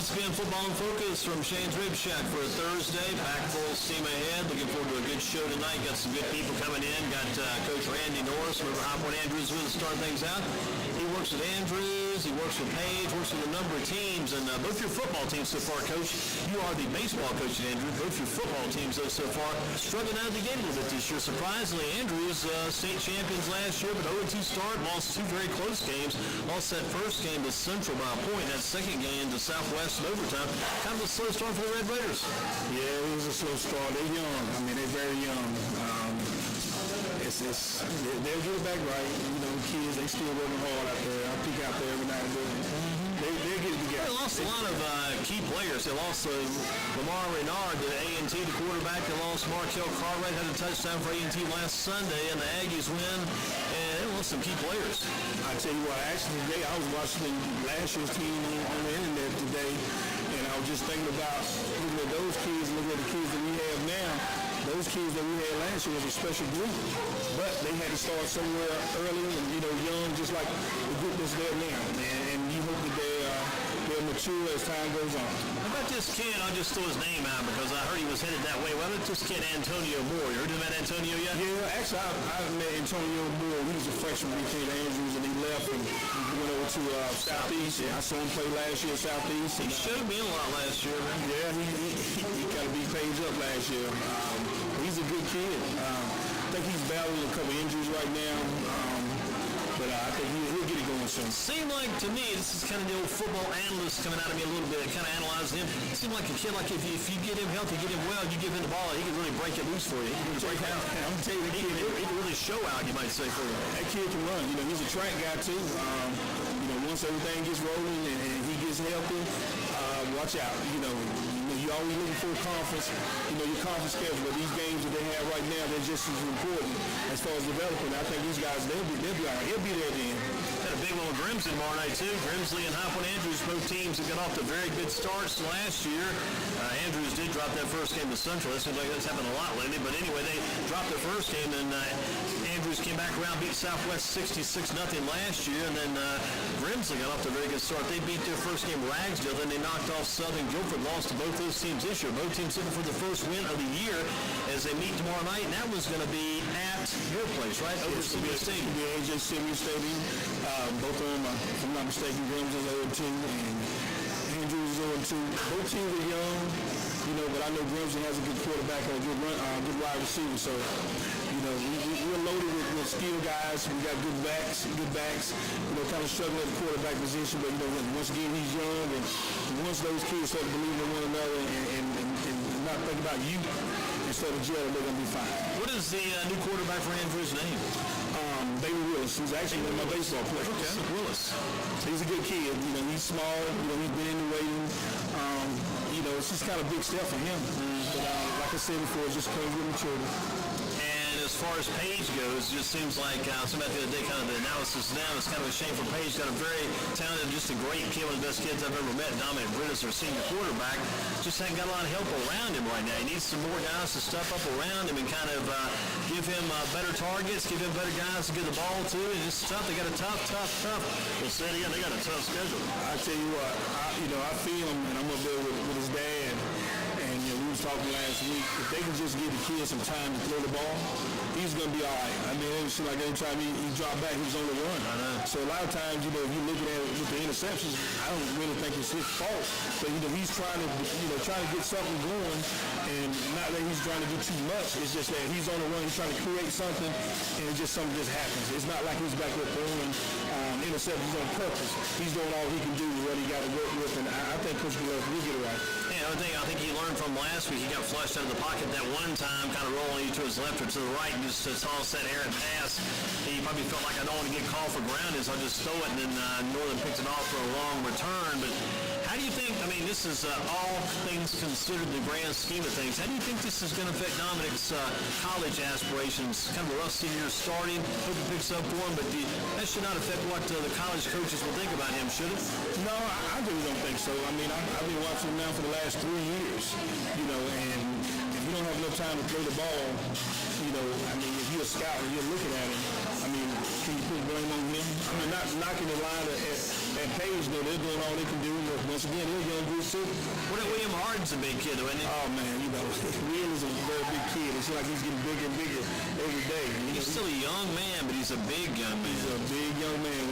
once again, Football in Focus from Shane's Rib Shack for a Thursday. Back full steam ahead. Looking forward to a good show tonight. Got some good people coming in. Got Coach Randy Norris from High Point Andrews with us to start things out. He works with Andrews. He works with Page. Works with a number of teams. And both your football teams so far, Coach. You are the baseball coach at Andrews. Both your football teams, though, so far, struggling out of the gate a little bit this year. Surprisingly, Andrews, state champions last year, but 0-2 start. Lost two very close games. Lost that first game to Central by a point. That second game to Southwest in overtime. Kind of a slow start for the Red Raiders. Yeah, it was a slow start. They're young. I mean, they're very young. They'll get it back right. You know, the kids, they still working hard out there. I peek out there every night and then. They'll get it together. They lost a lot of key players. They lost Lamar Renard, the A&T, the quarterback. They lost Markel Cartwright, had a touchdown for A&T last Sunday, and the Aggies win. And they lost some key players. I tell you what, actually today, I was watching last year's team on the internet today, and I was just thinking about looking at those kids and looking at the kids that we have now. Those kids that we had last year was a special group, but they had to start somewhere early and, you know, young, just like the group that's there now. And you hope that they'll mature as time goes on. How about this kid? I'll just throw his name out because I heard he was headed that way. What about this kid, Antonio Moore? You heard about Antonio yet? Yeah, actually, I met Antonio Moore. He was a freshman when he came to Andrews, and he left and he went over to Southeast. Yeah, I saw him play last year at Southeast. He showed me a lot last year, man. Yeah, he got to be paged up last year. He's a good kid. I think he's battling a couple injuries right now. But I think he'll get it going soon. Seemed like, to me, this is kind of the old football analyst coming out of me a little bit, kind of analyzing him. It seemed like a kid, like if you get him healthy, get him well, you give him the ball, he can really break it loose for you. He can break out. I'm telling you, he can really show out, you might say, for you. That kid can run. You know, he's a track guy, too. You know, once everything gets rolling and he gets healthy, watch out. You know, you're always looking for a conference, you know, your conference schedule. But these games that they have right now, they're just as important as far as developing. I think these guys, they'll be all right. He'll be there then. Got a big one with Grimsley tomorrow night, too. Grimsley and High Point Andrews, both teams have got off to very good starts last year. Andrews did drop that first game to Central. It seems like that's happened a lot lately. But anyway, they dropped their first game, and Andrews came back around, beat Southwest 66-0 last year. And then Grimsley got off to a very good start. They beat their first game Ragsdale. Then they knocked off Southern Guilford, lost to both those teams this year. Both teams looking for the first win of the year as they meet tomorrow night. And that one's going to be at your place, right? Over Sylvia Stadium. The AJ Sylvia Stadium. Both of them, if I'm not mistaken, Grimsley's 0-2 and Andrews is 0-2. Both teams are young, you know, but I know Grimsley has a good quarterback and a good wide receiver. So, you know, we're loaded with skilled guys. We got good backs, you know, kind of struggling at the quarterback position. But, you know, once again, he's young, and once those kids start to believe in one another and not think about you instead of jail, they're going to be fine. What is the new quarterback for Andrews' name? David Willis. He's actually one of my baseball players. Okay, Willis. He's a good kid. You know, he's small. You know, he's been in the waiting. You know, it's just kind of a big step for him. But like I said before, it just comes with maturity. And as far as Page goes, it just seems like somebody the other day, kind of the analysis now, it's kind of a shame for Page. Got a very talented, just a great kid, one of the best kids I've ever met. Dominic Brittis, our senior quarterback, just hasn't got a lot of help around him right now. He needs some more guys to step up around him and kind of give him better targets, give him better guys to get the ball to. And it's tough. They got a tough. We'll say it again. They got a tough schedule. I tell you what, I feel him, and I'm up there with his dad. And you know, we was talking last week. If they can just give the kid some time to throw the ball, he's going to be all right. I mean, it seemed like every time he dropped back, he was on the run. I know. So a lot of times, you know, if you're looking at it with the interceptions, I don't really think it's his fault. But, you know, he's trying to get something going, and not that he's trying to do too much. It's just that he's on the run, he's trying to create something, and something just happens. It's not like he's back there throwing interceptions on purpose. He's doing all he can do with what he got to work with, and I think Coach Willis will get it right. Yeah, another thing I think he learned from last week, he got flushed out of the pocket that one time, kind of rolling you to his left or to the right, and just to toss that errant pass. He probably felt like, I don't want to get called for grounding, so I'll just throw it, and then Northern picked it off for a long return. But how do you think, I mean, this is all things considered the grand scheme of things, how do you think this is going to affect Dominic's college aspirations? Kind of a rough senior starting, hope he picks up for him, but that should not affect what the college coaches will think about him, should it? No, I really don't think so. I mean, I've been watching him now for the last 3 years, you know, and if you don't have enough time to throw the ball, you know, I mean, if you're a scout and you're looking at him, I mean, can you put blame on him? I mean, not knocking the line at and Page, they're doing all they can do. Once again, they're young group too. What about William Harden's a big kid, though, isn't he? Oh man, Will is a very big kid. It's like he's getting bigger and bigger every day. He's still a young man, but he's a big young man. He's a big young man.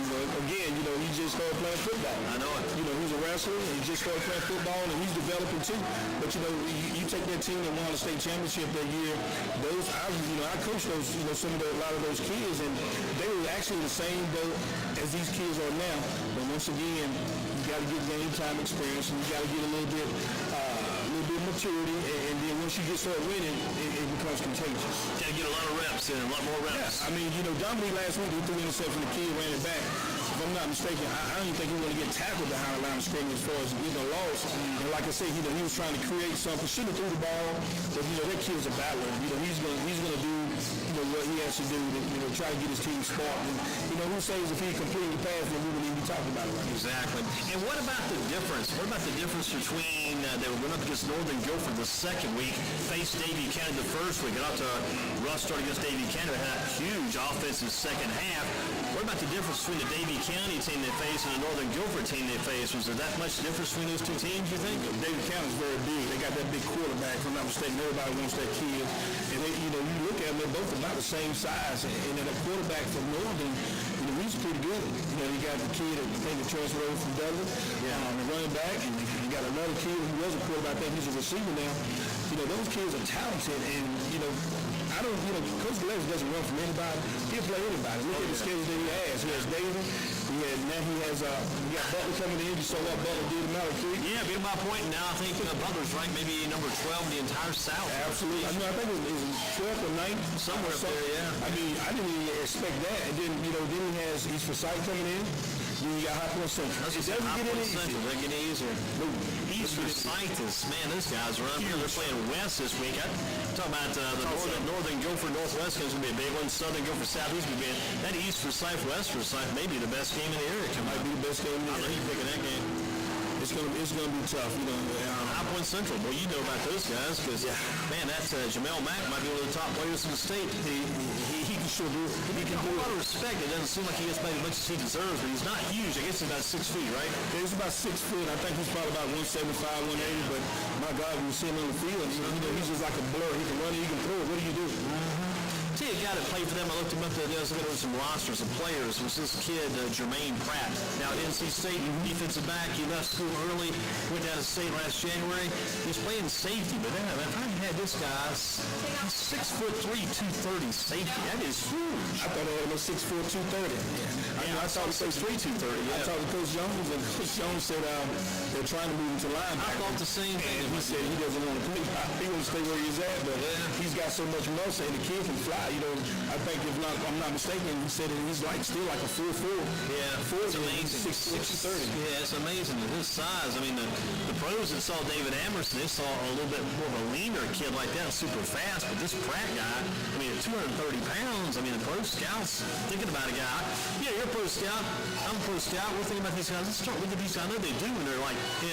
Again, he just started playing football. I know it. He's a wrestler, and he just started playing football, and he's developing too. But you take that team that won the state championship that year. I coached those, a lot of those kids, and they were actually the same boat as these kids are now. But once again, you got to get game time experience, and you got to get a little bit of maturity, and then once you start winning, it becomes contagious. Got to get a lot of reps in, a lot more reps. Yeah, Dominique last week, he threw interception from the kid, ran it back. If I'm not mistaken, I don't even think he was going to get tackled behind the line of scrimmage as far as loss. And like I said, he was trying to create something. Should have threw the ball, but that kid's a battler. He's going to do what he has to do to try to get his team sparked. And who says if he completed the pass, then we wouldn't even be talking about it right now. Exactly. And what about the difference? What about the difference between they were going up against Northern Guilford the second week, faced Davie County the first week, got off to a rough start against Davie County, had a huge offensive second half. What about the difference between the Davie County team they faced and the Northern Guilford team they faced? Was there that much difference between those two teams, you think? Davie County is very big. They got that big quarterback, if I'm not mistaken. Everybody wants that kid. And you look at them, they're both about the same size. And then the quarterback from Northern, he's pretty good. You got the kid, I think, the transfer over from Dudley, the running back, and you got another kid who was a quarterback. I think he's a receiver now. Those kids are talented, and Coach Gillespie doesn't run from anybody. He'll play anybody. Look at the schedule that he has. He has David. He got Butler coming in. You saw what Butler did in Mallard Creek. Yeah, beat him by a point, and now I think Butler's ranked maybe number 12 in the entire South. Absolutely. I think it was 12th or 9th. Somewhere up there, yeah. I didn't even expect that. And then, then he has East Forsyth coming in. Then you got High Point Central. It doesn't get any easier. Doesn't get any easier. East Forsyth is, man, those guys are up here. They're playing West this week. Talking about the Northern Guilford Northwest is going to be a big one. Southern Guilford Southeast will be big. That East Forsyth West Forsyth may be the best game in the area. It might be the best game in the area. I know you're picking that game. It's gonna be tough, High Point Central, boy, you know about those guys because, man, that's Jamel Mack might be one of the top players in the state. He can sure do it. He can do a lot of respect. It doesn't seem like he gets paid as much as he deserves, but he's not huge. I guess he's about 6 feet, right? Yeah, he's about 6 foot. I think he's probably about 175, 180. But my God, when you see him on the field, he's just like a blur. He can run it, he can throw it. What do you do? See a guy that played for them. I looked him up the other day. I was looking over some rosters of players. It was this kid, Jermaine Pratt. Now at NC State, defensive back. He left school early. Went down to state last January. He was playing safety, but then if I had this guy, he's 6'3", 230 safety. That is huge. I thought they had him at 6'4", 230. I thought he was 6'3", 230. Yeah. I talked to Coach Jones, and Coach Jones said they're trying to move him to linebacker. I thought the same thing. And he said he doesn't want to play. He wants to stay where he's at, but he's got so much muscle, and the kid can fly. I think I'm not mistaken, he said that he's still like a 4'4". Yeah, it's amazing. 6'30". Yeah, it's amazing at his size. I mean, the pros that saw David Amerson, they saw a little bit more of a leaner kid like that, super fast. But this Pratt guy, at 230 pounds, the pro scouts thinking about a guy. Yeah, you're a pro scout. I'm a pro scout. We're thinking about these guys. Let's start looking at these guys. I know they do when they're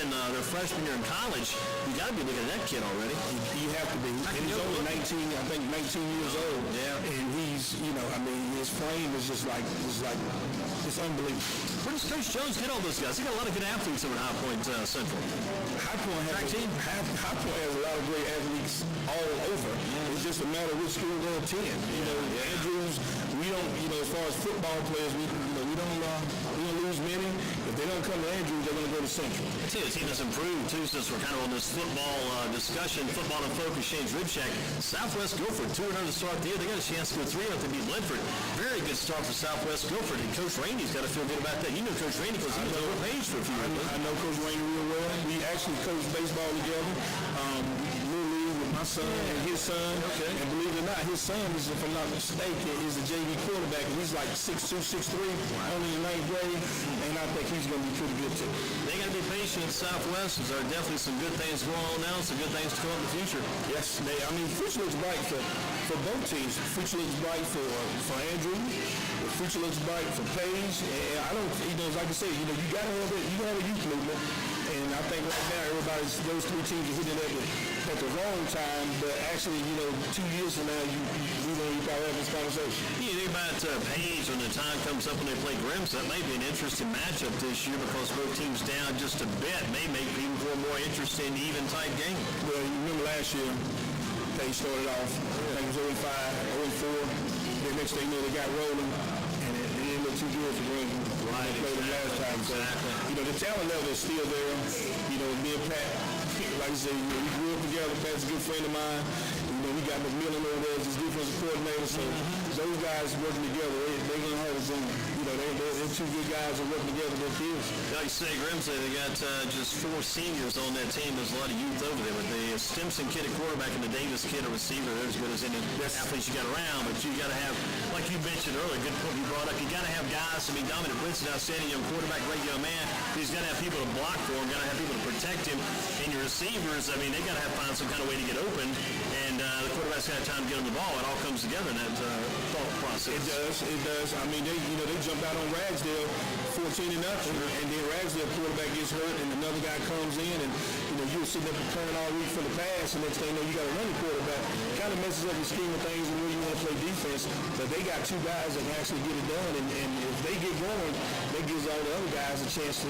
in their freshman year in college. You got to be looking at that kid already. You have to be. And he's only 19. I think 19 years old. Yeah. And he's, his frame is just like, it's unbelievable. Where does Coach Jones get all those guys? He got a lot of good athletes over at High Point Central. High Point has a lot of great athletes all over. It's just a matter of which school they'll attend. Andrews, we don't, as far as football players, we don't lose many. If they don't come to Andrews, they're going to go to Central. I tell you, the team has improved too since we're kind of on this football discussion. Football and Focus, Shane's Rib Shack. Southwest Guilford 2-0 to start the year. They got a chance to go 3-0 to beat Linford. Very good start for Southwest Guilford, and Coach Rainey's got to feel good about that. You know Coach Rainey because he was over Page for a few years. I know Coach Rainey real well. We actually coached baseball together. With my son and his son. Okay. And believe it or not, his son is, if I'm not mistaken, is a JV quarterback. And he's like 6'2", 6'3", only in 9th grade. And I think he's going to be pretty good too. They got to be patient at Southwest. There are definitely some good things going on now, some good things to come in the future. Yes, future looks bright for both teams. Future looks bright for Andrew. The future looks bright for Page. And I don't, like I said, you got to have a youth movement. And I think right now those three teams are hitting that at the wrong time, but actually, 2 years from now, you probably have this conversation. You think about Page when the time comes up when they play Grims. That may be an interesting matchup this year because both teams down just a bit. May make people for a more interesting, even-type game. Well, you remember last year, Page started off, I think it was 0-5, 0-4. Then next thing you know, they got rolling, and it didn't look too good for Grims. Right, They played them last time. So, exactly. the talent level is still there. Me and Pat, like I say, we grew up together. Pat's a good friend of mine. We got McMillan over there as his defensive coordinator. So those guys working together, they're going to hold us in. They're two good guys that working together. They're kids. Like you say, Grimsley, they got just 4 seniors on that team. There's a lot of youth over there. With the Stimson kid at quarterback and the Davis kid a receiver, they're as good as any athletes you got around. But you got to have, like you mentioned earlier, good point you brought up, you got to have guys to be dominant. Brinson's outstanding young quarterback, great young man. He's got to have people to block for him, got to have people to protect him. And your receivers, they got to find some kind of way to get open. And the quarterback's got time to get on the ball. It all comes together in that thought process. It does. They jumped out on Ragsdale 14-0, and then Ragsdale quarterback gets hurt, and another guy comes in, and you were sitting there preparing all week for the pass, and next thing you know, you got a running quarterback. Kind of messes up the scheme of things and where you want to play defense. But they got 2 guys that can actually get it done, and if they get going, that gives all the other guys a chance to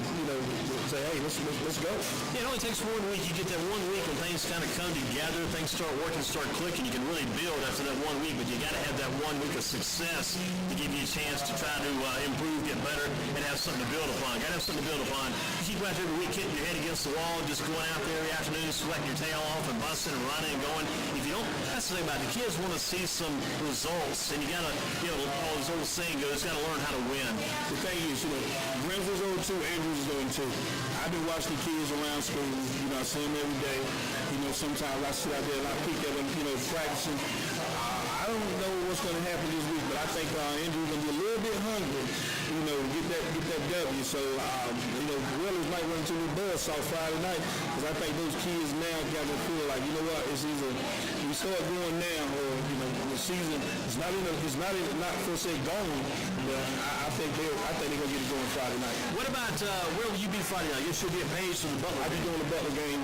say, hey, let's go. Yeah, it only takes 1 week. You get that 1 week when things kind of come together, things start working, start clicking. You can really build after that 1 week, but you got to have that 1 week of success to give you a chance to try to improve, get better, and have something to build upon. Got to have something to build upon. You keep out there every week hitting your head against the wall, just going out there every afternoon, sweating your tail off and busting and running and going. If you don't, that's the thing about it. The kids want to see some results, and you got to, all this old saying goes, got to learn how to win. The thing is, Grims was 0-2, Andrews is 0-2. I've been watching the kids around school. I see them every day. Sometimes I sit out there and I peek at them, practicing. I don't know what's going to happen this week, but I think Andrew's going to be a little bit hungry, to get that W. So, Whalers might run into a buzz off Friday night, because I think those kids now got to feel like, it's either we start going now, or the season is not per se gone, but I think they're going to get it going Friday night. What about where will you be Friday night? You should be at Page for the Butler. I'll be doing the Butler game.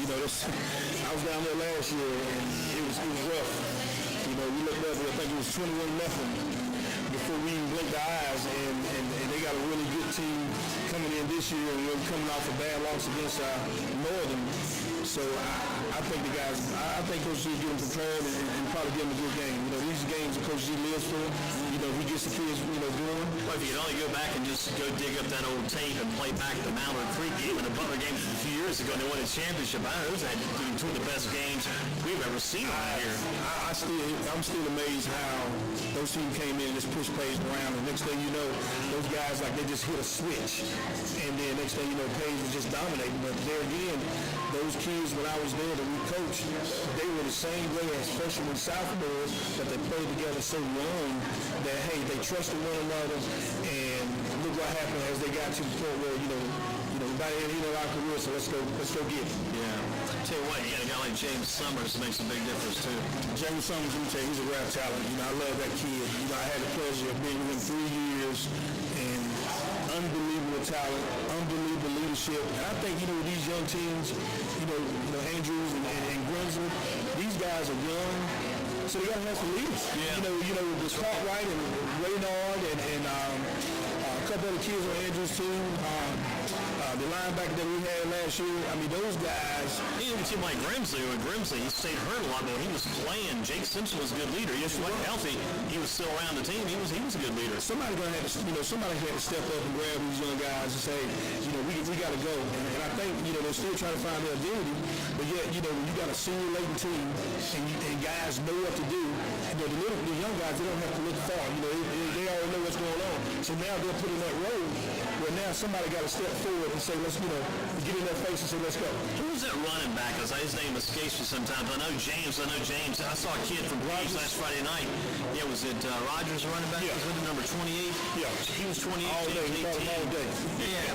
I was down there last year, and it was rough. We looked up, I think it was 21-0 before we even blinked our eyes, and they got a really good team coming in this year, and we're coming off a bad loss against Northern. So I think the guys, I think Coach G get them prepared and probably give them a good game. These games that Coach G lives for, he gets the kids, going. Well, if you could only go back and just go dig up that old tape and play back the Mallard Creek game and the Butler game a few years ago, and they won a championship. I know those had to be 2 of the best games we've ever seen out here. I'm still amazed how those teams came in and just pushed Page around, and next thing you know, those guys, like, they just hit a switch, and then next thing you know, Page was just dominating. But there again, those kids, when I was there that we coached, they were the same way as freshmen and sophomores, but they played together so long that, hey, they trusted one another, and look what happened as they got to the point where, by the end of our career, so let's go get it. Yeah. Tell you what, you got a guy like James Summers that makes a big difference too. James Summers, let me tell you, he's a rap talent. I love that kid. I had the pleasure of being with him 3 years, and unbelievable talent, unbelievable leadership. And I think, these young teams, Andrews and Grimsley, these guys are young, so they got to have some leaders. Yeah. The Cartwright and Raynard and a couple other kids on Andrews' team, the linebacker that we had last year, those guys. Even a team like Grimsley, he stayed hurt a lot, but when he was playing, Jake Simpson was a good leader. He was healthy. He was still around the team. He was a good leader. Somebody had to step up and grab these young guys and say, we got to go. And I think, they're still trying to find their identity, but yet, when you got a senior laden team and guys know what to do, the young guys, they don't have to look far. They already know what's going on. So now they're put in that role where now somebody got to step forward and say, let's, get in their face and say, let's go. Who was that running back? His name escapes me sometimes. I know James. I saw a kid from Rogers last Friday night. Yeah, was it Rogers running back? Yeah. Was with the number 28? Yeah. He was 28. All day. He called him all day. Yeah.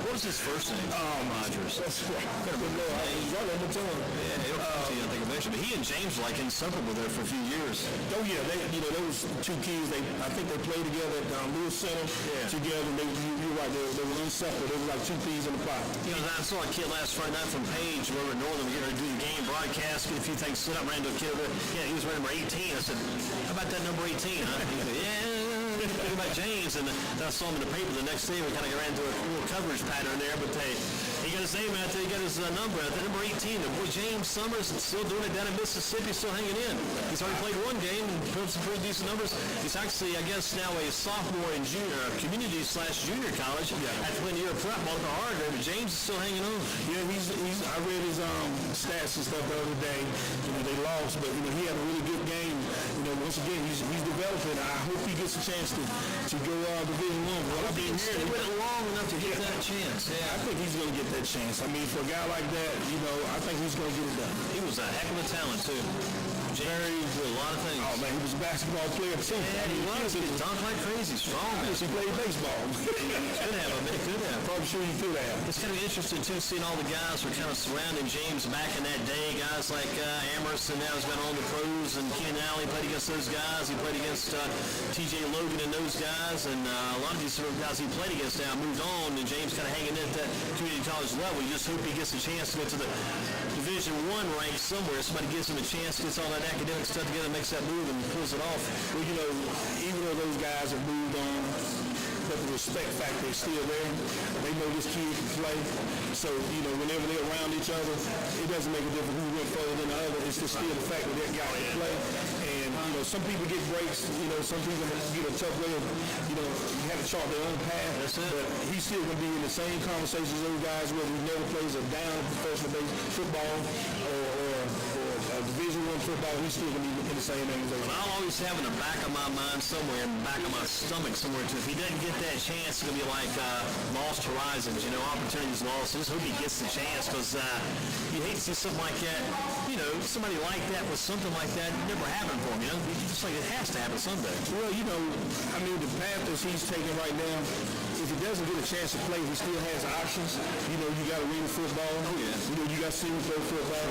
What was his first name? Rogers. That's right. He's right on the tongue. Yeah, I think of it. connection. But he and James were like inseparable there for a few years. Oh yeah, those two kids. I think they played together at Lewis Center together. You're right. They were inseparable. They were like two peas in the pot. I saw a kid last Friday night from Page, over at Northern. We were going to do the game broadcast, get a few things set up. Ran into a kid over there. Yeah, he was wearing number 18. I said, "How about that number 18?" Huh? He said, "Yeah." Think about James, and then I saw him in the paper the next day. We kind of ran into a little coverage pattern there, but he got his name out there, he got his number out there, number 18. The boy James Summers is still doing it down in Mississippi, still hanging in. He's already played one game and put up some pretty decent numbers. He's actually, I guess, now a sophomore in community/junior college. After playing the year of prep, Monica Harder, but James is still hanging on. Yeah, I read his stats and stuff the other day. They lost, but he had a really good game. Once again, he's developing. I hope he gets a chance to go Division I. Well, I've been here. He went long enough to get that chance. Yeah, I think he's going to get that chance. I mean, for a guy like that, I think he's going to get it done. He was a heck of a talent, too. Very good, a lot of things. Oh, man, he was a basketball player, too. Yeah, he was. He dunked like crazy, strong. I guess he played baseball. Could have, could have. Probably sure he could have. It's kind of interesting, too, seeing all the guys who are kind of surrounding James back in that day. Guys like Emerson now has been on the pros, and Ken Alley played against those guys. He played against T.J. Logan and those guys, and a lot of these sort of guys he played against now moved on, and James kind of hanging in at that community college level. You just hope he gets a chance to go to the Division I rank somewhere. Somebody gives him a chance, gets all that academic stuff together, makes that move, and pulls it off. Well, even though those guys have moved on, but the respect factor is still there. They know this kid can play. So, whenever they're around each other, it doesn't make a difference who went further than the other. It's just still the fact that that guy can play. And, some people get breaks. Some people get a tough way of, you have to chart their own path. That's it. But he's still going to be in the same conversations as those guys, whether he never plays a down professional football or Division I football, he's still going to be in the same thing as those. I'll always have in the back of my mind somewhere, in the back of my stomach somewhere, too. If he doesn't get that chance, it's going to be like lost horizons, opportunities lost. I just hope he gets the chance, because you hate to see something like that, somebody like that with something like that never happened for him, Just like it has to happen someday. Well, the path that he's taking right now, if he doesn't get a chance to play, he still has options. You got arena football. Oh, yeah. You got senior pro football.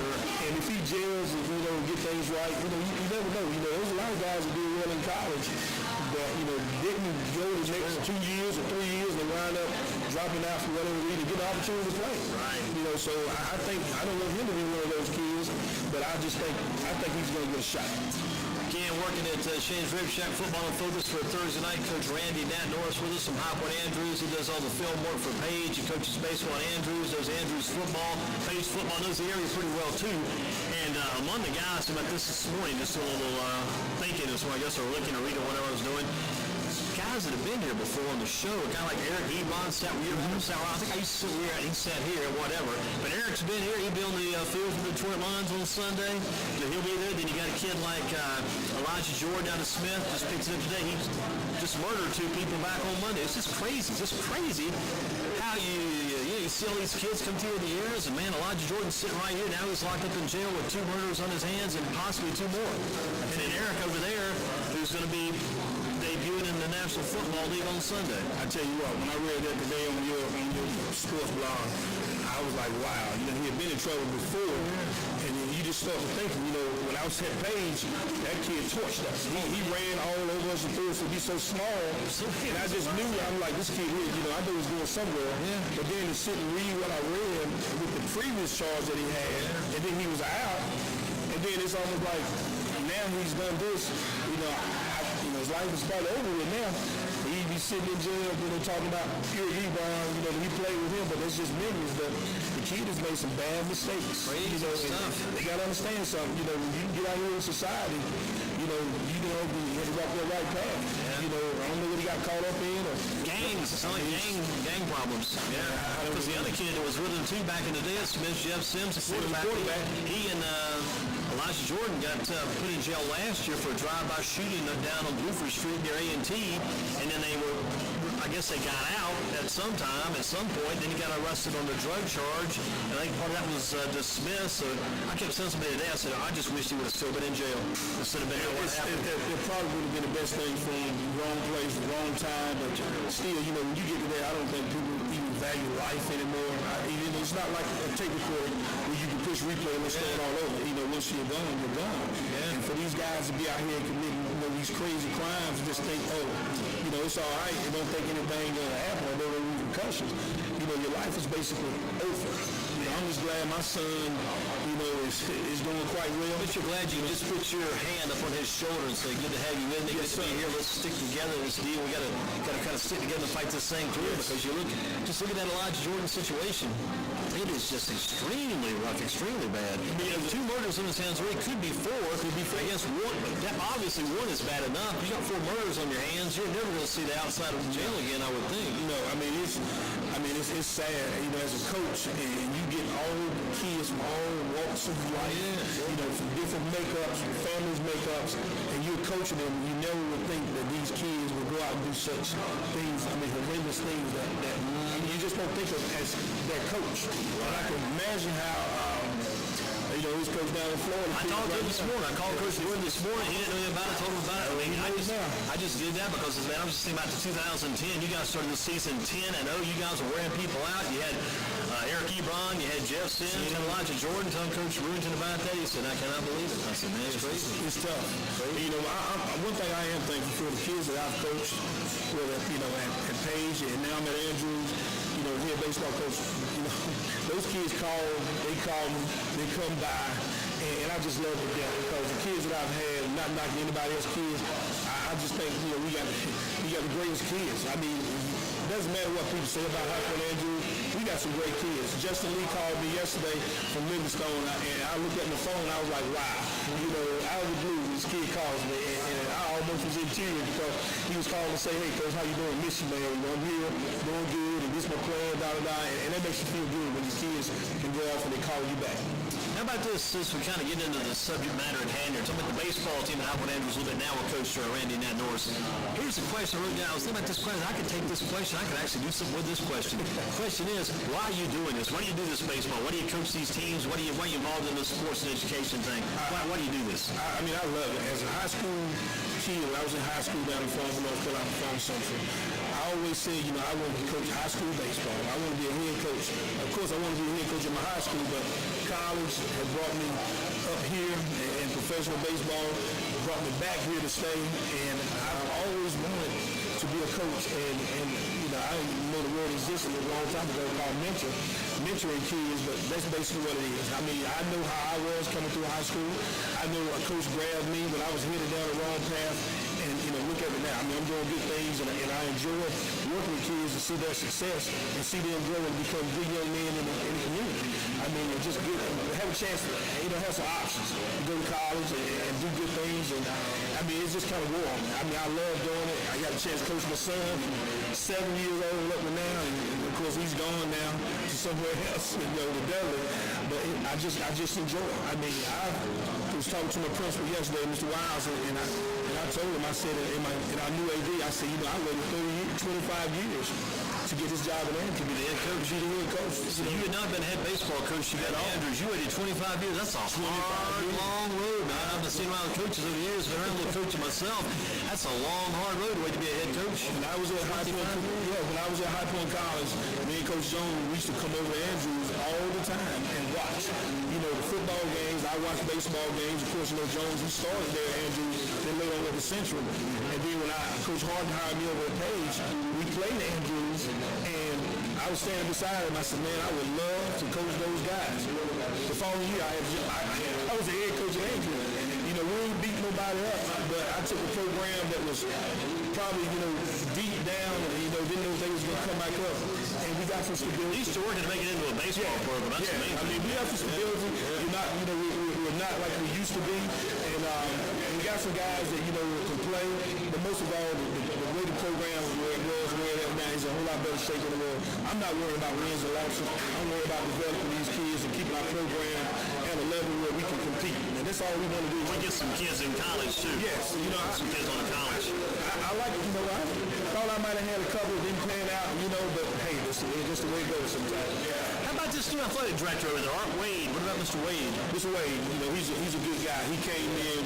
And if he gels and, get things right, you never know. There's a lot of guys that do well in college that, didn't go the next 2 years or 3 years and wind up dropping out for whatever reason, get the opportunity to play. Right. So I don't want him to be one of those kids, but I think he's going to get a shot. Again, working at Shane's Rib Shack Football and Focus for Thursday night. Coach Randy Norris with us from High Point Andrews. He does all the film work for Page. He coaches baseball at Andrews, does Andrews football. Page football knows the area pretty well, too. And among the guys about this morning, just a little thinking this morning, I guess, or looking or reading whatever I was doing. Guys that have been here before on the show, a guy like Eric Ebron sat where I think I used to sit here, he sat here, whatever. But Eric's been here. He'll be on the field for the Detroit Lions on Sunday. So he'll be there. Then you got a kid like Elijah Jordan down to Smith, just picked it up today. He just murdered 2 people back on Monday. It's just crazy how you see all these kids come through the years, and man, Elijah Jordan's sitting right here. Now he's locked up in jail with 2 murders on his hands and possibly 2 more. And then Eric over there, who's going to be debuting in the National Football League on Sunday. I tell you what, when I read that today on your sports blog, I was like, wow, he had been in trouble before, and you just start to thinking, when I was at Page, that kid torched us. He ran all over us and threw us to be so small, and I just knew, I'm like, this kid here, I knew he was going somewhere, but then to sit and read what I read with the previous charge that he had, and then he was out, and then it's almost like, now he's done this, his life is probably over with now. He'd be sitting in jail, talking about Eric Ebron, he played with him, but that's just memories. But the kid has made some bad mistakes. Crazy stuff. They got to understand something. When you get out here in society, you have to walk the right path. I don't know what he got caught up in. Or gangs. It's not like gang problems. Yeah. Because the other kid that was with him too back in the day, Smith, Jeff Sims, the quarterback. He and Elijah Jordan got put in jail last year for a drive-by shooting down on Bluford Street near A&T, and then they were, I guess they got out at some point, then he got arrested on the drug charge, and I think part of that was dismissed, so I kept saying somebody today, I said, I just wish he would have still been in jail instead of been there. It probably would have been the best thing for him, wrong place, wrong time, but still, when you get to there, I don't think people even value life anymore. Even though it's not like a tape recorder where you can push replay and let's start all over. You know, once you're gone, you're gone. Yeah. And for these guys to be out here committing, you know, these crazy crimes and just think, oh, you know, it's all right. You don't think anything gonna happen or there are repercussions. You know, your life is basically over. You know, I'm just glad my son, you know, is doing quite well. But you're glad you just put your hand up on his shoulder and say, good to have you in there. Yes, here. Let's stick together in this deal. We gotta kind of stick together and fight this thing through. Yes. Because you look at that Elijah Jordan situation. It is just extremely rough, extremely bad. You know, 2 murders in his hands, or it could be 4. I guess one. Obviously, 1 is bad enough. You got 4 murders on your hands. You're never going to see the outside of the jail again, I would think. No, I mean it's sad. You know, as a coach, and you get all kids from all walks of life. Yeah. You know, from different makeups, from families' makeups, and you're coaching them. You never would think that these kids would go out and do such things. I mean, horrendous things that I mean, you just don't think of as their coach. And I can imagine how, you know, his coach down in Florida. I talked to him this morning. I called Coach Jordan this morning. He didn't know anything about it. Told him about it. I mean, I just did that because, man, I was just thinking about the 2010. You guys started the season 10-0. You guys were wearing people out. You had Eric Ebron. You had Jeff Sims. You had Elijah Jordan. Telling Coach Rewington about that. He said, I cannot believe it. I said, man, it's crazy. It's tough. You know, one thing I am thankful for the kids that I've coached, whether, you know, at Page and now I'm at Andrews, you know, head baseball coach, you know, those kids they call me, they come by, and I just love it there because the kids that I've had, not knocking anybody else's kids, I just think, you know, we got the greatest kids. I mean, it doesn't matter what people say about High Point Andrews, we got some great kids. Justin Lee called me yesterday from Livingstone, and I looked at my phone, and I was like, wow. You know, out of the blue, this kid calls me, and I almost was in tears because he was calling to say, hey, Coach, how you doing? Miss you, man. I'm here, doing good, and this my plan, and that makes you feel good when these kids can go off and they call you back. How about this, since we kind of get into the subject matter at hand here, talking about the baseball team at High Point Andrews a little bit now with Coach Randy and Norris. Here's the question I wrote down. I was thinking about this question. I could take this question. I could actually do something with this question. The question is, why are you doing this? Why do you do this baseball? Why do you coach these teams? Why are you involved in this sports and education thing? Why do you do this? I mean, I love it. As a high school kid, when I was in high school down in Farmville, North Carolina, Farm Central, I always said, you know, I wanted to coach high school baseball. I wanted to be a head coach. Of course, I wanted to be a head coach in my high school, but college had brought me up here, and professional baseball brought me back here to stay, and I've always wanted to be a coach, and you know, I didn't know the word existed a long time ago called mentoring kids, but that's basically what it is. I mean, I know how I was coming through high school. I know a coach grabbed me when I was headed down the wrong path, and you know, look at me now. I mean, I'm doing good things, and I enjoy working with kids to see their success and see them grow and become good young men in the community. I mean, just good, have a chance to, you know, have some options, go to college and do good things, and I mean, it's just kind of warm. I mean, I love doing it. I got a chance to coach my son from 7 years old up to now, and of course he's gone now to somewhere else, you know, to Delaware. But I just enjoy it. I mean, I was talking to my principal yesterday, Mr. Wiles, and I told him, I said in our new AD, I said, you know, I waited 25 years to get this job in Andrews, to be the head coach, be the head coach. So you had not been head baseball coach at Andrews. You waited 25 years. That's a hard, long road, man. I've seen a lot of coaches over the years, but I'm a little coach myself. That's a long, hard road to wait to be a head coach. When I was at High Point College, me and Coach Jones, we used to come over to Andrews all the time and watch. You know, the football games. I watched baseball games. Of course, you know, Jones, he started there at Andrews, then later on at the Central. And then when Coach Harden hired me over at Page, we played at Andrews, and I was standing beside him. I said, man, I would love to coach those guys. The following year, I was the head coach at Andrews. You know, we didn't beat nobody up, but I took a program that was probably, you know, deep down, and, you know, didn't know if they was going to come back up. And we got some stability. You used to work to make it into a baseball program. That's amazing. I mean, we got some stability. We're not, you know, we're not like we used to be. And we got some guys that, you know, can play. But most of all, the way the program where it was, where it is now, is a whole lot better shape in the world. I'm not worried about wins or losses. I'm worried about developing these kids and keeping our program at a level where we can compete. And that's all we want to do. We get some kids in college, too. Yes. You know, some kids on the college. I like, you know, I thought I might have had a couple that didn't pan out, you know, but hey, that's the way it goes sometimes. How about this new athletic director over there, Art Wade? What about Mr. Wade? Mr. Wade, you know, he's a good guy. He came in,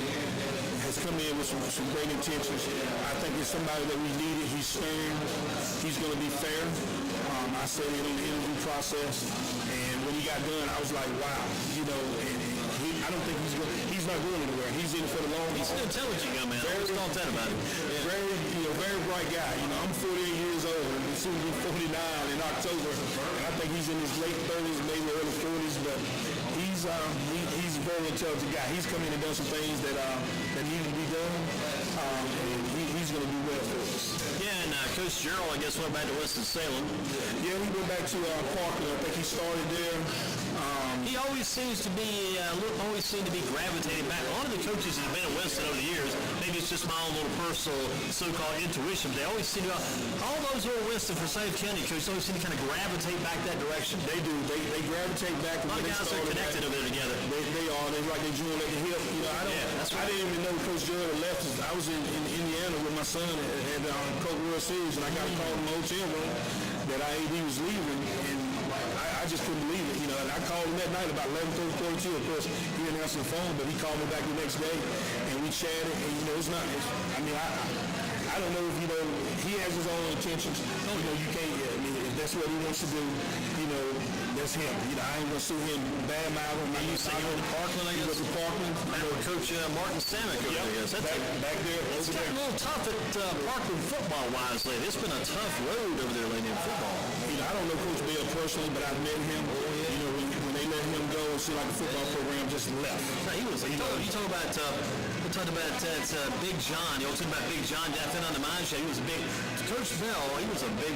has come in with some great intentions. I think it's somebody that we needed. He's stern. He's going to be fair. I said it in the interview process, and got done, I was like, wow, and I don't think he's not going anywhere. He's in it for the long haul. He's an intelligent young man. I always thought that about him. Yeah. Very bright guy. I'm 48 years old, and soon to be 49 in October, and I think he's in his late 30s, maybe early 40s, but he's a very intelligent guy. He's come in and done some things that needed to be done, and he's going to do well for us. Yeah, and Coach Gerald, I guess, went back to Winston-Salem. Yeah, he went back to Parkland. I think he started there. He always seems to be gravitating back. A lot of the coaches that have been at Winston over the years, maybe it's just my own little personal so-called intuition, but they always seem to, all those who are Winston for St. County coaches always seem to kind of gravitate back that direction. They do. They gravitate back. A lot of guys are connected over there together. They are. They're like they join at the hip. I didn't even know Coach Gerald had left. I was in Indiana with my son at Coach World Series, and I got a call from the hotel room that IAD was leaving, and I just couldn't believe it. And I called him that night about 11:42. Of course, he didn't answer the phone, but he called me back the next day, and we chatted. And it's not. I don't know if he has his own intentions. You can't. If that's what he wants to do, that's him. I ain't gonna see him badmouth him. You say you're in Parkland, I guess. Parkland. Coach Martin Samick over there. Yes, back there. It's gotten a little tough at Parkland football-wise lately. It's been a tough road over there lately in football. I don't know Coach Bell personally, but I've met him. When they let him go, it seemed like the football program just left. He was. You talk about that Big John. You always talk about Big John Daffin on the mind show. He was a big. Coach Bell. He was a big.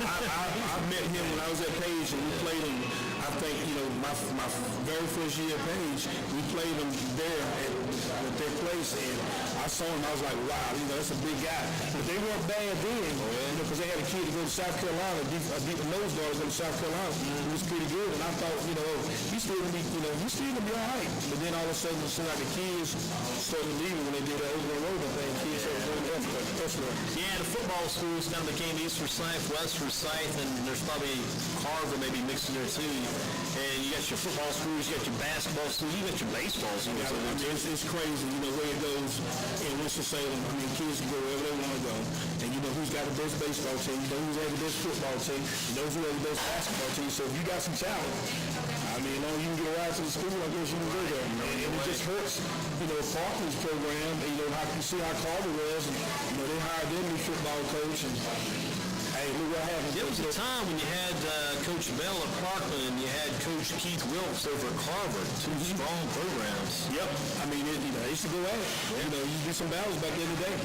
I met him when I was at Page, and we played him. I think my very first year at Page, we played him there at their place, and I saw him. I was like, wow, that's a big guy. But they weren't bad then, because they had a kid to go to South Carolina, a deep nose guard to go to South Carolina. He was pretty good, and I thought, he's still gonna be all right. But then all of a sudden, it seemed like the kids started leaving when they did that over and over thing. Kids started going elsewhere. Yeah, the football schools kind of became East Forsyth, West Forsyth, and there's probably Carver maybe mixed in there too. And you got your football schools, you got your basketball schools, you got your baseball schools. It's crazy, where it goes in Winston-Salem. Kids can go wherever they want to go. And who's got the best baseball team, who's got the best football team, who has the best basketball team. So if you got some talent, as long as you can get a ride to the school, I guess you can go there. And it just hurts, Parkland's program. You see how Carver was, and they hired their new football coach, and hey, look what happened. There was a time when you had Coach Bell at Parkland and you had Coach Keith Wilkes over at Carver. Two strong programs. Yep. They used to go at it. You do some battles back in the day.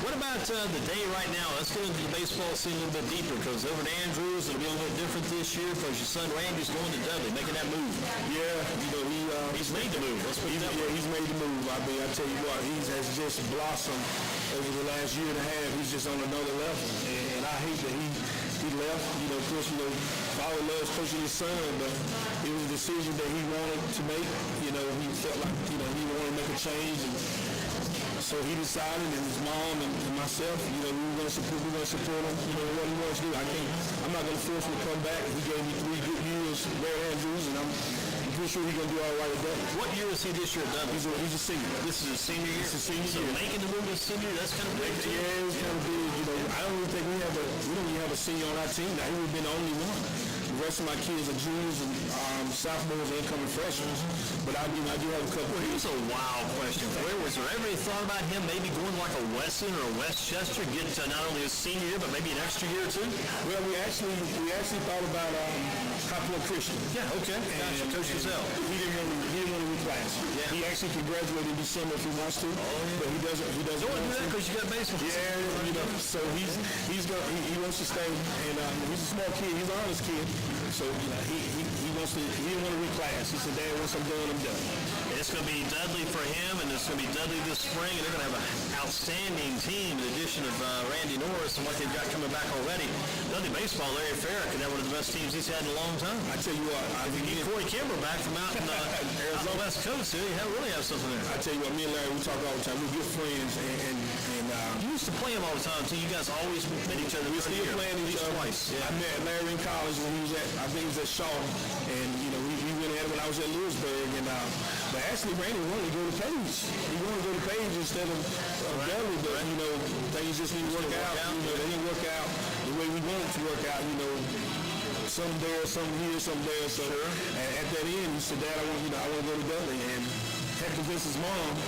What about the day right now? Let's get into the baseball scene a little bit deeper, because over at Andrews, it'll be a little bit different this year because your son Randy's going to Dudley, making that move. Yeah, he's made the move. Let's put it that way. He's made the move. I tell you what, he has just blossomed over the last year and a half. He's just on another level, and I hate that he left. Of course, father loves coaching his son, but it was a decision that he wanted to make. He felt like he wanted to make a change, and so he decided, and his mom and myself, we were going to support him. What he wants to do. I'm not going to force him to come back. He gave me 3 good years there at Andrews, and I'm pretty sure he's going to do all right at Dudley. What year is he this year done? He's a senior. This is a senior year? It's a senior year. Making the move to senior, that's kind of big. Yeah, it's kind of big. I don't even think we don't even have a senior on our team now. He would have been the only one. The rest of my kids are juniors and sophomores and incoming freshmen. But I do have a couple. Well, here's a wild question. Was there ever any thought about him maybe going like a Weston or a Westchester, get to not only a senior year, but maybe an extra year or two? Well, we actually thought about Hopwood Christian. Yeah, okay. Gotcha. Coach Gazelle. He didn't want to reclass. Yeah. He actually can graduate in December if he wants to. But he doesn't. Don't want to do that because you got baseball. Yeah, so he wants to stay, and he's a smart kid. He's an honest kid. So he wants to. He didn't want to reclass. He said, "Dad, once I'm done, I'm done." It's going to be Dudley for him, and it's going to be Dudley this spring, and they're going to have an outstanding team in addition of Randy Norris and what they've got coming back already. Dudley baseball, Larry Farrah could have one of the best teams he's had in a long time. I tell you what, if you get Corey Kimber back from out in Arizona West Coast, you really have something there. I tell you what, me and Larry, we talk all the time. We're good friends, and you used to play him all the time too. You guys always met each other. We still playing each other twice. Yeah. I met Larry in college when he was I think he was at Shaw, and we went at it when I was at Lewisburg, and but actually Randy wanted to go to Page. He wanted to go to Page instead of Dudley, but things just didn't work out. They didn't work out the way we wanted to work out. some there, some here, some there. So at that end, he said, Dad, I want to go to Dudley, and had convinced his mom.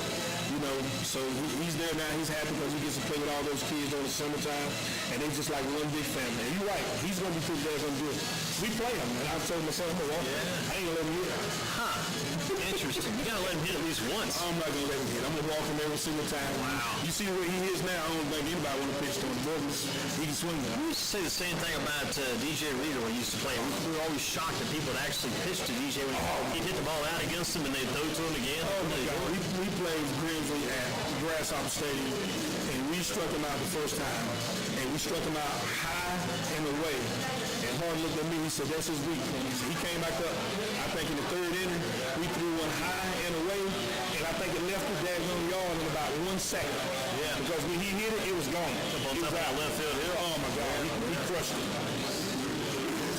So he's there now. He's happy because he gets to play with all those kids during the summertime, and they just like one big family. And you're right, he's going to be pretty damn good. We play him, and I've told my son, I'm going to walk him. I ain't going to let him hit. Interesting. You got to let him hit at least once. I'm not going to let him hit. I'm going to walk him every single time. Wow. You see where he is now, I don't think anybody want to pitch to him. He can swing now. We used to say the same thing about DJ Reader when he used to play. We were always shocked that people would actually pitch to DJ when he'd hit the ball out against him and they'd throw to him again. Oh, my God. We played Grimsley at Grasshopper Stadium, and we struck him out the first time, and we struck him out high and away. And Hard looked at me, he said, that's his weak point. He came back up, I think in the third inning, we threw one high and away, and I think it left the daggone yard in about 1 second. Yeah. Because when he hit it, it was gone. It was out left field here. Oh, my God, he crushed it.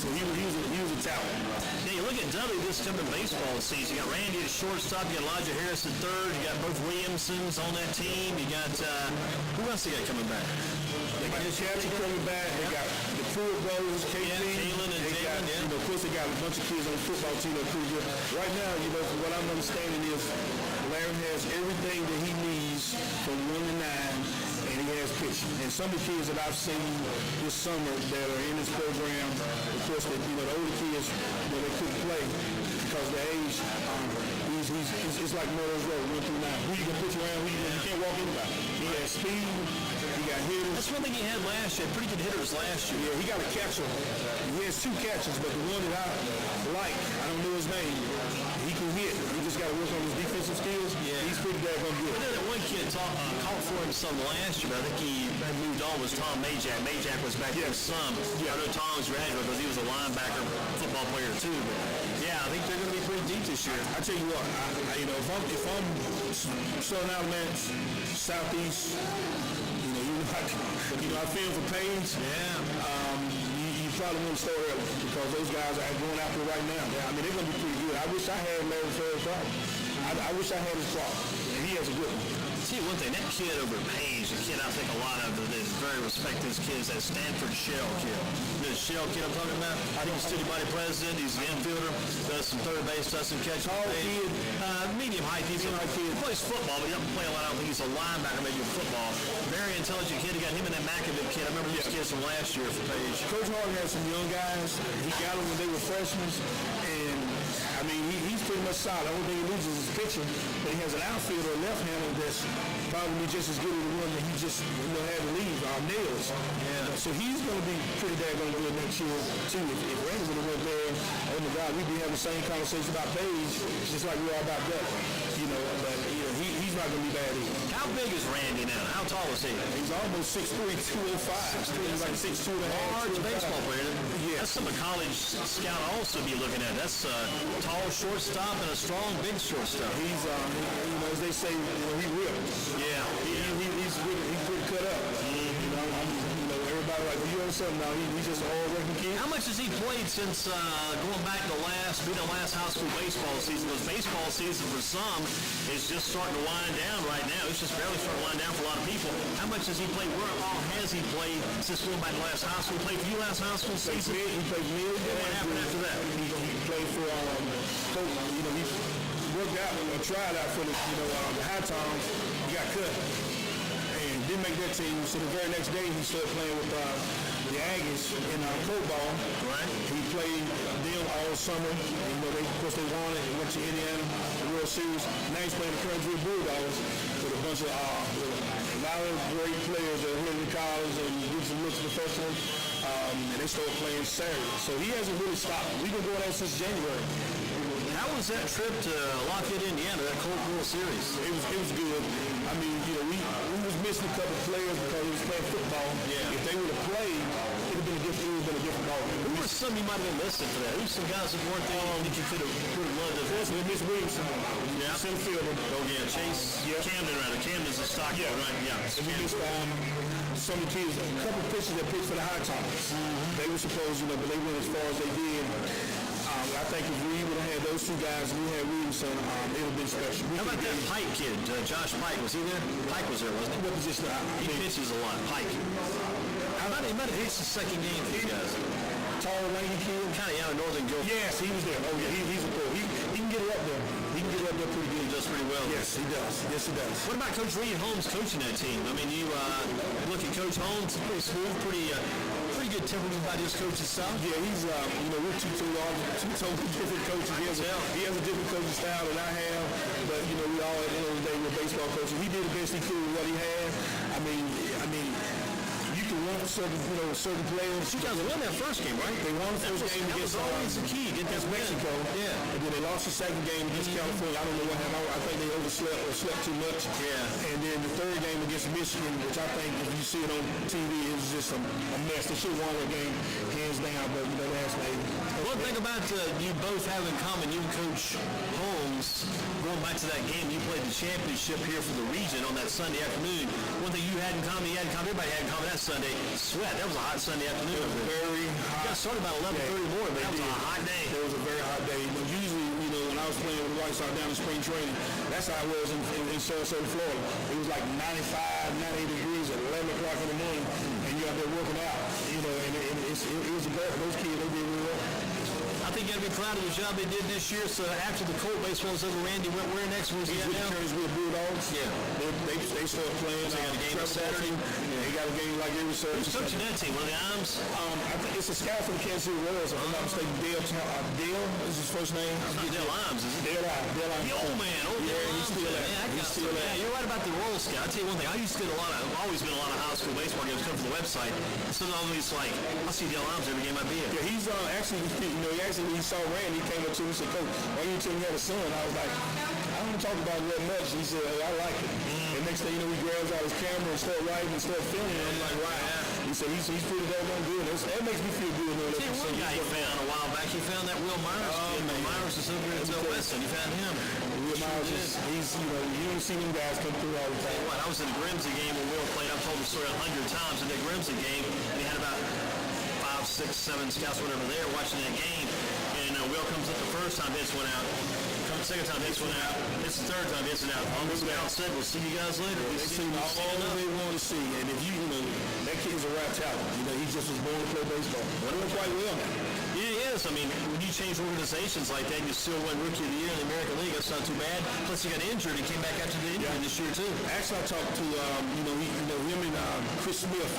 So he was a talent. Yeah, you look at Dudley this coming baseball season. You got Randy at shortstop. You got Elijah Harris at third. You got both Williamsons on that team. You got who else you got coming back? They got Chadley coming back. They got the Pruitt brothers, Kaylin and Jalen. Of course, they got a bunch of kids on the football team that are pretty good. Right now, from what I'm understanding is Larry has everything that he needs from 1 to 9. And he has pitching. And some of the kids that I've seen this summer that are in this program, of course, the older kids, they couldn't play because of their age. It's like Norris Road, 1 through 9. Who you can put you around? You can't walk anybody. He has speed. He got hitters. That's one thing he had last year. Pretty good hitters last year. Yeah, he got a catcher. He has 2 catchers, but the one that I like, I don't know his name. He can hit. He just got to work on his defensive skills. Yeah. He's pretty daggone good. I know that one kid caught for him some last year, but I think he moved on was Tom Majak. Majak was back there some. Yeah. I know Tom's graduate because he was a linebacker, football player too. But yeah, I think they're going to be pretty deep this year. I tell you what, if I'm Southern Alabama, Southeast, I feel for Paynes. Yeah. You probably want to start early because those guys are going out there right now. I mean, they're going to be pretty good. I wish I had Larry Ferrell's problem. I wish I had his problem. And he has a good one. See one thing, that kid over at Page, the kid I think a lot of is very respected this kid is that Stanford Shell kid. The Shell kid I'm talking about, I think he's student body president, he's an infielder, does some third base, does some catching. Tall kid. Medium height, he plays football, but he doesn't play a lot. I don't think he's a linebacker, maybe a football. Very intelligent kid. He got him and that Makovic kid. I remember these kids from last year for Page. Coach Hart had some young guys. He got them when they were freshmen, and I mean, he's pretty much solid. The only thing he loses is pitching, but he has an outfielder, a left-hander that's probably just as good as the one that he just had to leave, Nails. Yeah. So he's going to be pretty daggone good next year, too. If Randy would have went there, oh my God, we'd be having the same conversation about Page, just like we are about Duck. But he's not going to be bad either. How big is Randy now? How tall is he? He's almost 6'3", 205. He's like 6'2 and a half. Large baseball player. Yeah. That's something a college scout also be looking at. That's a tall shortstop and a strong big shortstop. He's, as they say, he ripped. Yeah. He's pretty cut up. Everybody like, you understand now, he's just an all-working kid. How much has he played since going back to being the last high school baseball season? Because baseball season for some is just starting to wind down right now. It's just barely starting to wind down for a lot of people. How much has he played? Where all has he played since going back to last high school? Played for you last high school season? He played mid. What happened after that? He played for, he worked out or tried out for the High Times. He got cut. Didn't make that team, so the very next day he started playing with the Aggies in cold ball. Right. He played them all summer. Of course they won it. He went to Indiana, the World Series. Now he's playing the Current Bulldogs with a bunch of a lot of great players that are here in college and get some looks professional. And they started playing Saturday. So he hasn't really stopped. We've been going out since January. How was that trip to Lafayette, Indiana, that Cold World Series? It was good. I mean, we was missing a couple of players because we was playing football. Yeah. If they would have played, it would have been a different ball. Who were some you might have been missing for that? Who some guys that weren't there that you could have loved to have? We missed Williamson. Yeah. Center fielder. Oh, yeah. Chase. Yeah. Camden, rather. Camden's a stock. Yeah. Right? Yeah. And we missed some of the kids, a couple of pitchers that pitched for the High Times. They were supposed, but they went as far as they did. I think if we would have had those two guys and we had Williamson, it would have been special. How about that Pike kid, Josh Pike? Was he there? Pike was there, wasn't he? What position? He pitches a lot. Pike. He might have pitched the second game for you guys. tall, lanky kid. Kind of young Northern Guilford. Yes, he was there. Oh, yeah, he's a pro. He can get it up there. He can get it up there pretty good. He does pretty well. Yes, he does. Yes, he does. What about Coach Reed Holmes coaching that team? I mean, you look at Coach Holmes, pretty smooth, pretty good temperament about his coaching style. Yeah, he's, we're two totally different coaches. He has a different coaching style than I have, but, we all, at the end of the day, we're baseball coaches. He did the best he could with what he had. I mean, you can want certain players. You guys won that first game, right? They won the first game against always the key, against Mexico. Yeah. And then they lost the second game against California. I don't know what happened. I think they overslept or slept too much. Yeah. And then the third game against Michigan, which I think if you see it on TV, is just a mess. They should have won that game hands down, but that's maybe. One thing about you both have in common, you and Coach Holmes, going back to that game, you played the championship here for the region on that Sunday afternoon. One thing you had in common, everybody had in common that Sunday, sweat. That was a hot Sunday afternoon. It was very hot. You got started about 11:30 morning, but that was a hot day. It was a very hot day. But usually, when I was playing with the White Sox down in spring training, that's how it was in Sarasota, Florida. It was like 95, 98 degrees at 11 o'clock in the morning, and you're out there working out, and it was a bad. Those kids, they did really well. I think you got to be proud of the job they did this year. So after the Colt baseball was over, Randy went where next? Where's he at now? With Bulldogs. Yeah. They started playing. They got a game Saturday. They got a game like every Saturday. Who's coaching that team? One of the Iams? I think it's a scout from the Kansas City Royals. If I'm not mistaken, Dale is his first name. Not Dale Iams, is it? Dale Iams. The old man. He's still there. He's still there. Yeah, you're right about the Royal Scout. I'll tell you one thing. I used to get I've always been a lot of high school baseball games come from the website. So always like, I see Dale Iams every game I be at. Yeah, he's actually, when he saw Randy, he came up to me and said, Coach, why you tell me you had a son? I was like, I don't talk about it that much. He said, I like it. And next thing you know, he grabs out his camera and start writing and start filming. I'm like, wow. He said, he's pretty doggone good. That makes me feel good. See, one guy you found a while back, you found that Will Myers kid. Myers is over at Weston. You found him. Will Myers, you don't see them guys come through all the time. I was in the Grimsey game when Will played. I've told the story 100 times in the Grimsey game, and he had about 5, 6, 7 scouts, whatever, there watching that game. And Will comes up the first time, hits one out. Comes the second time, hits one out. Hits the third time, hits it out. All the scouts said, we'll see you guys later. They see all they want to see. And if that kid's a rap talent. He just was born to play baseball. Doing quite well now. Yeah, he is. I mean, when you change organizations like that, you still win Rookie of the Year in the American League. That's not too bad. Plus, he got injured. He came back after the injury this year, too. Actually, I talked to, him and Chris Smith.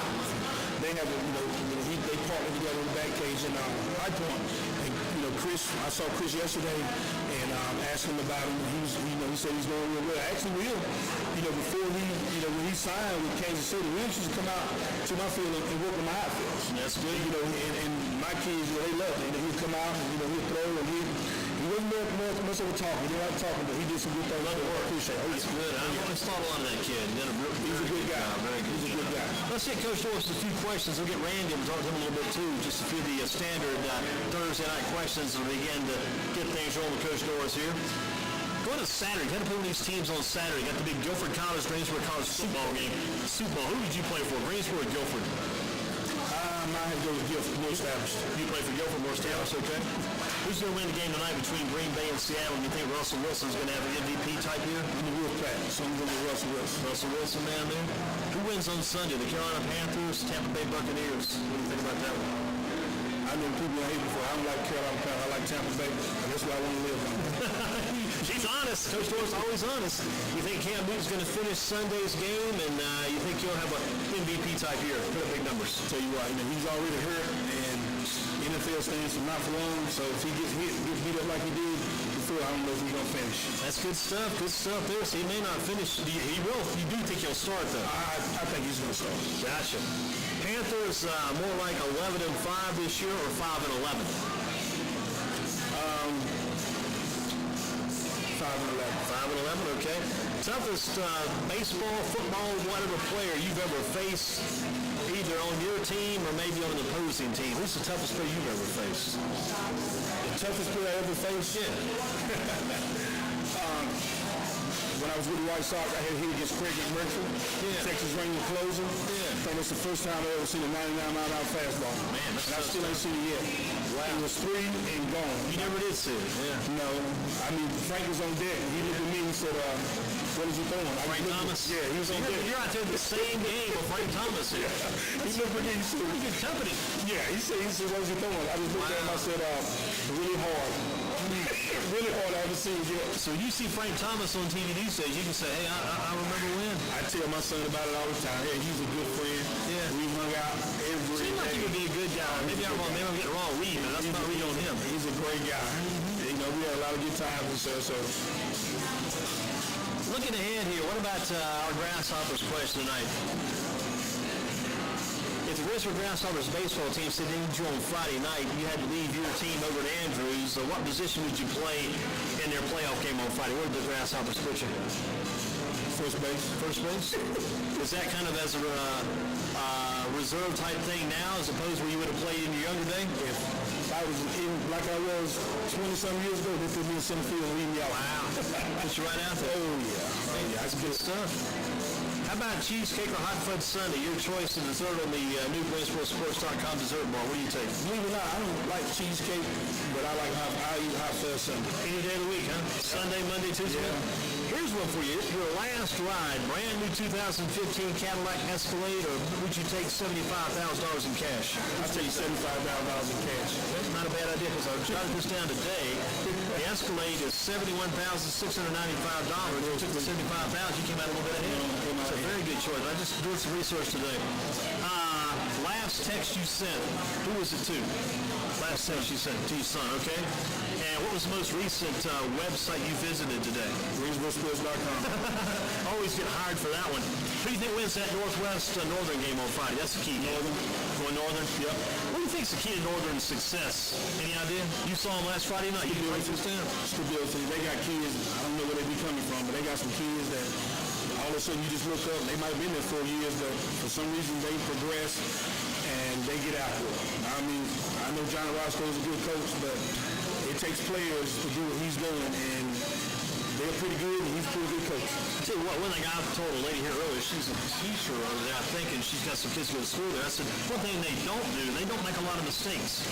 They have, they partnered together in the back cage in High Point. And, Chris, I saw Chris yesterday and asked him about him. He said he's going real well. Actually, Will, before when he signed with Kansas City, Will used to come out to my field and work with my outfield. That's good. And my kids, they loved it. He'd come out, he'd throw, and he wasn't much of a talker. He didn't like talking, but he did some good things. I appreciate it. That's good. I've always thought a lot of that kid. He's a good guy. He's a good guy. Let's get Coach Norris a few questions. We'll get Randy and talk to him a little bit, too. Just a few of the standard Thursday night questions and begin to get things rolling with Coach Norris here. Going to Saturday. Got to play one of these teams on Saturday. Got the big Guilford College, Greensboro College football game. Super Bowl. Who did you play for? Greensboro or Guilford? I had to go with Guilford, more established. You play for Guilford, more established, okay. Who's going to win the game tonight between Green Bay and Seattle? Do you think Russell Wilson's going to have an MVP type year? I'm a real fan, so I'm going with Russell Wilson. Russell Wilson, man, there. Who wins on Sunday? The Carolina Panthers, Tampa Bay Buccaneers. What do you think about that one? I know people hate me for it. I don't like Carolina Panthers. I like Tampa Bay, and that's where I want to live. She's honest. Coach Norris is always honest. You think Cam Newton's going to finish Sunday's game, and you think he'll have an MVP type year? Put up big numbers. Tell you what, he's already hurt, and NFL stands for not for long. So if he gets beat up like he did before, I don't know if he's going to finish. That's good stuff. Good stuff there. So he may not finish. He will. You do think he'll start, though? I think he's going to start. Gotcha. Panthers more like 11-5 this year, or 5-11? 5-11, okay. Toughest baseball, football, whatever player you've ever faced, either on your team or maybe on an opposing team. Who's the toughest player you've ever faced? The toughest player I ever faced? Yeah. When I was with the White Sox, I had hit against Craig McMurphy, Texas Ranger closer. I think it's the first time I ever seen a 99-mile-an-hour fastball. Man, and I still ain't seen it yet. Wow. It was 3 and gone. You never did see it? Yeah. No. I mean, Frank was on deck. He looked at me and said, what is he throwing? Frank Thomas? Yeah, he was on there. You're out there the same game with Frank Thomas here. He looked pretty Good company. Yeah, he said, what was he throwing? I just looked at him, I said, really hard. Really hard, I haven't seen it yet. So you see Frank Thomas on TV these days, you can say, hey, I remember when. I tell my son about it all the time. Hey, he's a good friend. Yeah. We hung out every Seems like he would be a good guy. Maybe I'm wrong. Maybe I'm getting wrong read, but that's about read on him. He's a great guy. You know, we had a lot of good times and stuff, so. Looking ahead here, what about our Grasshoppers question tonight? If the Richmond Grasshoppers baseball team said they need you on Friday night, you had to leave your team over to Andrews, what position would you play in their playoff game on Friday? Where did the Grasshoppers put you? First base. First base? Is that kind of as a reserve type thing now, as opposed to where you would have played in your younger day? If I was like I was 20-some years ago, they put me in center field and leave me out. Wow. Put you right out there. Oh, yeah. That's good stuff. How about cheesecake or hot fudge sundae? Your choice of dessert on the new GreensportsSports.com dessert bar. What do you take? Believe it or not, I don't like cheesecake, but I eat hot fudge Sunday. Any day of the week, huh? Sunday, Monday, Tuesday? Yeah. Here's one for you. Your last ride, brand new 2015 Cadillac Escalade, or would you take $75,000 in cash? I'll take $75,000 in cash. That's not a bad idea, because I jotted this down today. The Escalade is $71,695. You took the $75,000, you came out a little bit ahead. It's a very good choice. I just did some research today. Last text you sent, who was it to? Last text you sent to your son, okay? And what was the most recent website you visited today? GreensportsSports.com. Always get hired for that one. Who do you think wins that Northern game on Friday? That's the key. Northern. Going Northern? Yep. What do you think's the key to Northern's success? Any idea? You saw them last Friday night. You can break this down. Stability. They got kids. I don't know where they be coming from, but they got some kids that all of a sudden you just look up. They might have been there 4 years, but for some reason they progress and they get out there. I mean, I know John Roscoe is a good coach, but it takes players to do what he's doing, and they're pretty good, and he's a pretty good coach. I tell you what, one thing I told a lady here earlier, she's a teacher over there, I think, and she's got some kids who go to school there. I said, one thing they don't do, they don't make a lot of mistakes.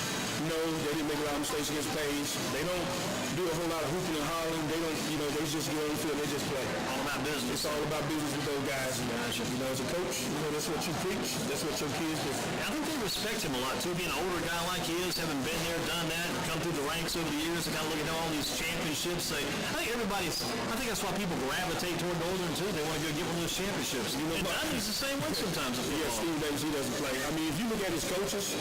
No, they didn't make a lot of mistakes against Page. They don't do a whole lot of hooping and hollering. They don't, they just go on the field, they just play. All about business. It's all about business with those guys. And, as a coach, that's what you preach. That's what your kids do. I think they respect him a lot, too, being an older guy like he is, having been there, done that, come through the ranks over the years, and kind of look at all these championships. I think that's why people gravitate toward Northern, too. They want to go get one of those championships. And Dundee's the same way sometimes. Yeah, Steve Davis, he doesn't play. I mean, if you look at his coaches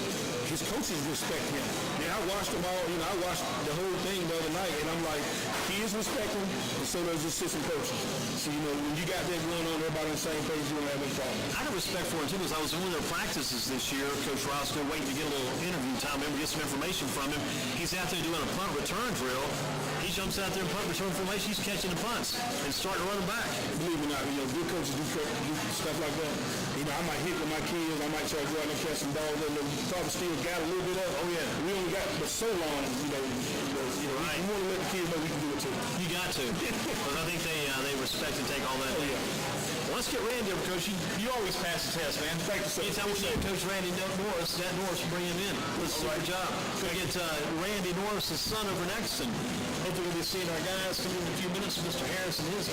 respect him. I watched them all, I watched the whole thing the other night, and I'm like, he is respecting, and so does his assistant coaches. So, when you got that going on, everybody on the same page, you don't have any problem. I had respect for him, too, because I was in one of their practices this year. Coach Roscoe waiting to get a little interview time, get some information from him. He's out there doing a punt return drill. He jumps out there and punt return formation. He's catching the punts and starting to run them back. Believe it or not, good coaches do stuff like that. I might hit with my kids. I might try to go out and catch some balls. And probably still got a little bit of. Oh, yeah. We only got but so long, right. We want to let the kids know we can do it, too. You got to. Because I think they respect and take all that. Oh, yeah. Well, let's get Randy up, Coach. You always pass the test, man. Thank you, sir. Anytime we need Coach Randy Norris, that Norris will bring him in. That's a super job. We're going to get Randy Norris' son over next, and hopefully we'll be seeing our guys come in a few minutes with Mr. Harris and his guys.